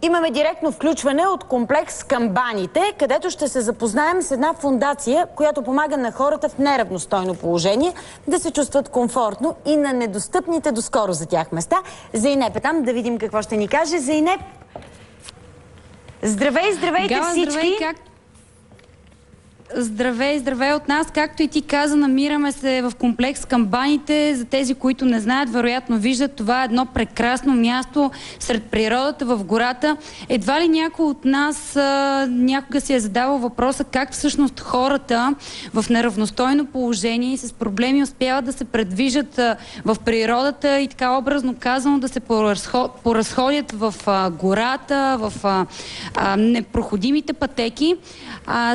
Имаме директно включване от комплекс Камбаните, където ще се запознаем с една фондация, която помага на хората в неравностойно положение да се чувстват комфортно и на недостъпните доскоро за тях места. Зейнеп е там, да видим какво ще ни каже. Зейнеп, здравей, здравейте всички! Здравей, здравей от нас. Както и ти каза, намираме се в комплекс Камбаните. За тези, които не знаят, вероятно виждат, това е едно прекрасно място сред природата, в гората. Едва ли някой от нас някога си е задавал въпроса как всъщност хората в неравностойно положение и с проблеми успяват да се предвижат в природата и така образно казано да се поразходят в гората, в непроходимите пътеки.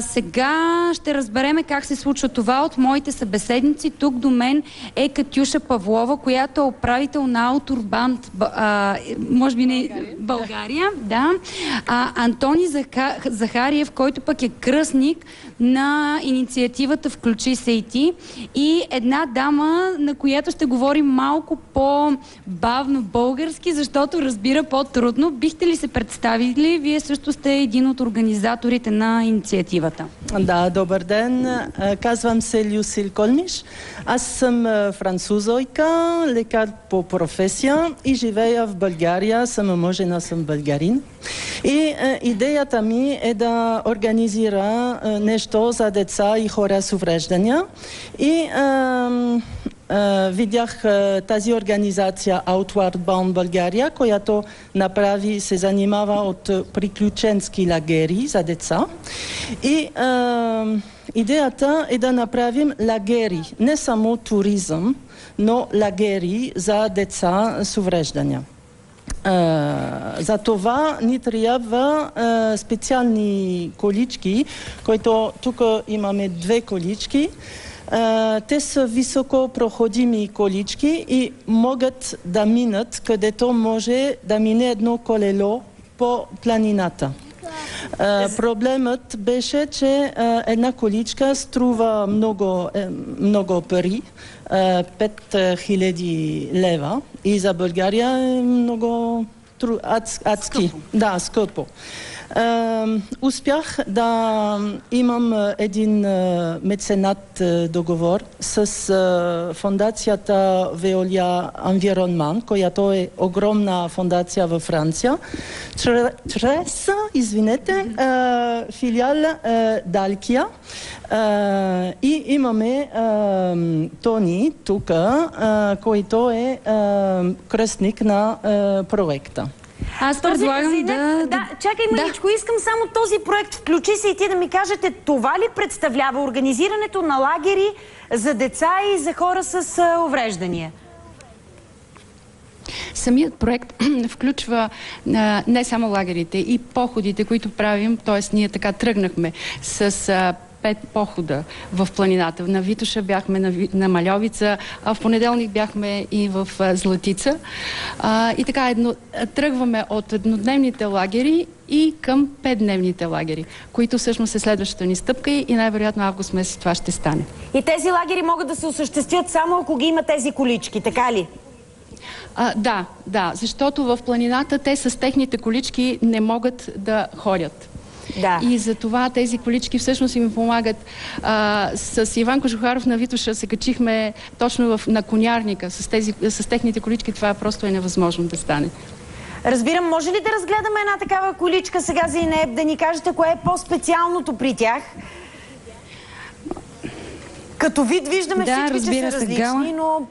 Сега ще разбереме как се случва това от моите събеседници. Тук до мен е Катюша Павлова, която е управител на Аутурбанд, може би не България. Да. Антони Захариев, който пък е кръстник на инициативата Включи се и ти. И една дама, на която ще говорим малко по-бавно български, защото разбира по-трудно. Бихте ли се представили? Вие също сте един от организаторите на инициативата. Да, добър ден. Казвам се Люсил Колниш. Аз съм французойка, лекар по професия и живея в България. Съм омъжена, съм българин. И идеята ми е да организира нещо за деца и хора с увреждания. И видях тази организация Outward Bound България, която се занимава от приключенски лагери за деца. И идеята е да направим лагери, не само туризъм, но лагери за деца с увреждания. За това ни трябва специални колички, които тук имаме 2 колички. Те са високопроходими колички и могат да минат, където може да мине едно колело по планината. Проблемът беше, че една количка струва много пари, 5000 лева, и за България е много адски. Да, скъпо. Успях да имам един меценат договор с фондацията Veolia Environnement, която е огромна фондация във Франция, чрез, филиал Далкия. И имаме Тони тук, който е кръстник на проекта. Аз предлагам чакай маличко, искам само този проект Включи се и ти да ми кажете, това ли представлява организирането на лагери за деца и за хора с увреждания? Самият проект включва не само лагерите и походите, които правим, т.е. ние така тръгнахме с 5 похода в планината. На Витоша бяхме, на Мальовица, а в понеделник бяхме и в Златица. И така тръгваме от еднодневните лагери и към 5-дневните лагери, които всъщност е следващата ни стъпка и най-вероятно август месец това ще стане. И тези лагери могат да се осъществят само ако ги има тези колички, така ли? Да, защото в планината те с техните колички не могат да ходят. Да. И за това тези колички всъщност им помагат. С Иван Кожухаров на Витоша се качихме точно на конярника. С техните колички това просто е невъзможно да стане. Разбирам, може ли да разгледаме една такава количка сега за Инеп, да ни кажете кое е по-специалното при тях? Като вид виждаме всички, че са различни, но...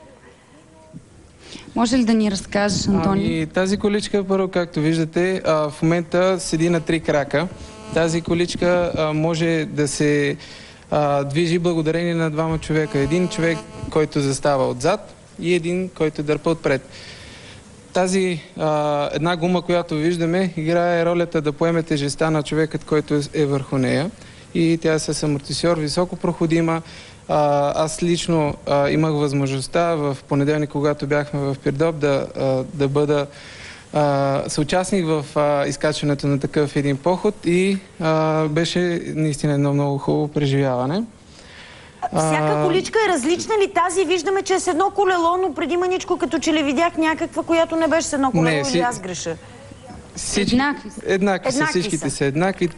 Може ли да ни разкажеш, Антони? Тази количка, първо, както виждате, в момента седи на 3 крака. Тази количка може да се движи благодарение на 2 човека. Един човек, който застава отзад, и един, който дърпа отпред. Тази една гума, която виждаме, играе ролята да поеме тежестта на човекът, който е върху нея. И тя е с амортисьор, високо проходима. Аз лично имах възможността в понеделник, когато бяхме в Пирдоп, да бъда съучастник в изкачването на такъв един поход и беше наистина едно много хубаво преживяване. Всяка количка е различна ли? Тази виждаме, че е с едно колело, но преди маничко като че ли видях някаква, която не беше с едно колело, или аз греша? Еднакви са, Еднакви всичките са. са еднакви.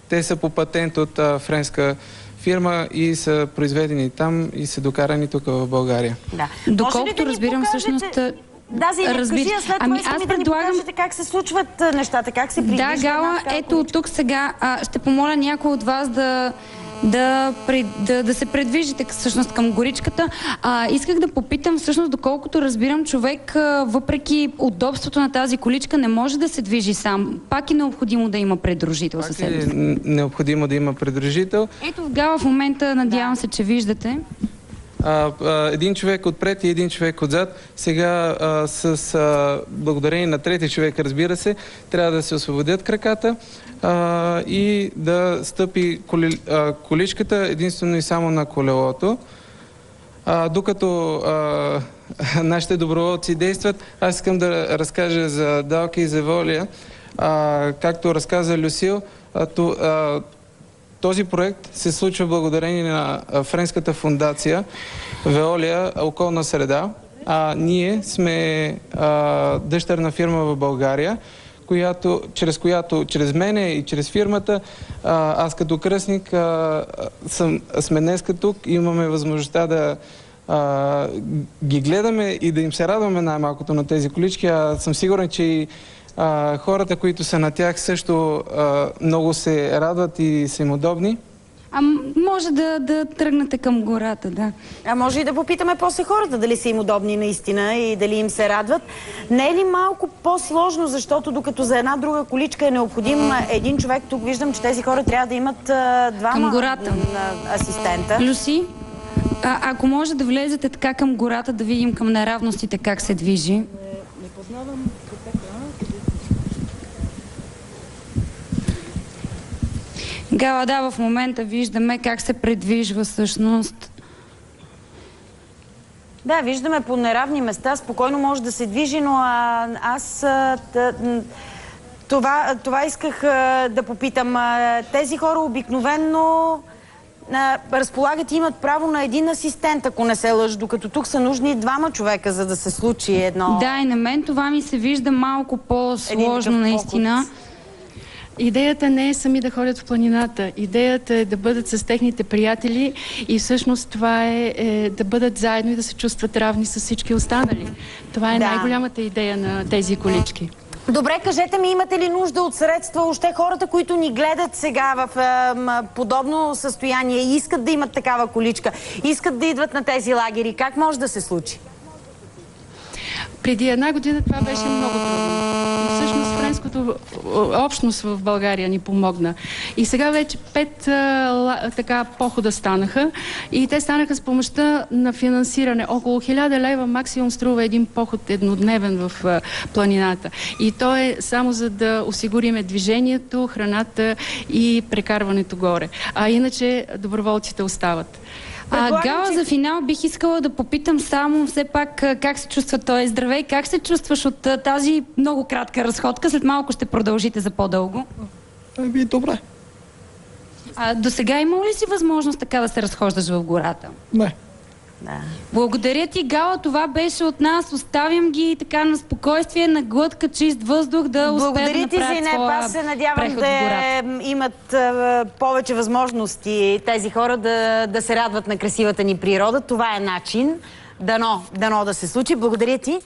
Те са по патент от френска фирма и са произведени там и са докарани тук в България. Да. Доколкото разбирам, всъщност... Да, кажи, а след това искаме да ни покажете как се случват нещата, как се придвижва. Да, Гала, ето от тук сега ще помоля някой от вас да се предвижите всъщност към горичката. Исках да попитам, всъщност, доколкото разбирам, човек, въпреки удобството на тази количка, не може да се движи сам. Пак е необходимо да има придружител със себе си. Необходимо да има придружител. Ето в Гала в момента, надявам се, че виждате. Един човек отпред и един човек отзад. Сега благодарение на трети човек, разбира се, трябва да се освободят краката и да стъпи количката единствено и само на колелото. Докато нашите доброволци действат, аз искам да разкажа за Далка и за Волия. Както разказа Люсил, този проект се случва благодарение на френската фундация Veolia околна среда. Ние сме дъщерна фирма в България, чрез мене и чрез фирмата, аз като кръстник сме днеска тук и имаме възможността да ги гледаме и да им се радваме най-малкото на тези колички. Съм сигурен, че и хората, които са на тях, също много се радват и са им удобни. Може да тръгнете към гората, да. Може и да попитаме после хората дали са им удобни наистина и дали им се радват. Не е ли малко по-сложно, защото докато за една друга количка е необходим един човек, тук виждам, че тези хора трябва да имат двама асистента. Люси, ако може да влезете така към гората, да видим към неравностите как се движи. Не познавам пътека. Гала, да, в момента виждаме как се предвижва всъщност. Да, виждаме по неравни места, спокойно може да се движи, но аз това исках да попитам. Тези хора обикновенно разполагат и имат право на един асистент, ако не се лъжа, докато тук са нужни двама човека, за да се случи едно... Да, и на мен това ми се вижда малко по-сложно наистина. Идеята не е сами да ходят в планината. Идеята е да бъдат с техните приятели и всъщност това е да бъдат заедно и да се чувстват равни с всички останали. Това е най-голямата идея на тези колички. Добре, кажете ми, имате ли нужда от средства? Още хората, които ни гледат сега в подобно състояние и искат да имат такава количка, искат да идват на тези лагери, как може да се случи? Преди една година това беше много трудно. И всъщност френското общност в България ни помогна. И сега вече 5 похода станаха и те станаха с помощта на финансиране. Около 1000 лева максимум струва един поход еднодневен в планината. И то е само за да осигуриме движението, храната и прекарването горе. А иначе доброволците остават. Гала, за финал бих искала да попитам само все пак как се чувства той. Здравей, как се чувстваш от тази много кратка разходка? След малко ще продължите за по-дълго. Добре. До сега имал ли си възможност така да се разхождаш в гората? Не. Да. Благодаря ти, Гала. Това беше от нас. Оставям ги така на спокойствие, на глътка, чист въздух да успеят да направят своя аз се надявам да имат повече възможности тези хора да се радват на красивата ни природа. Това е начин. Дано да се случи. Благодаря ти.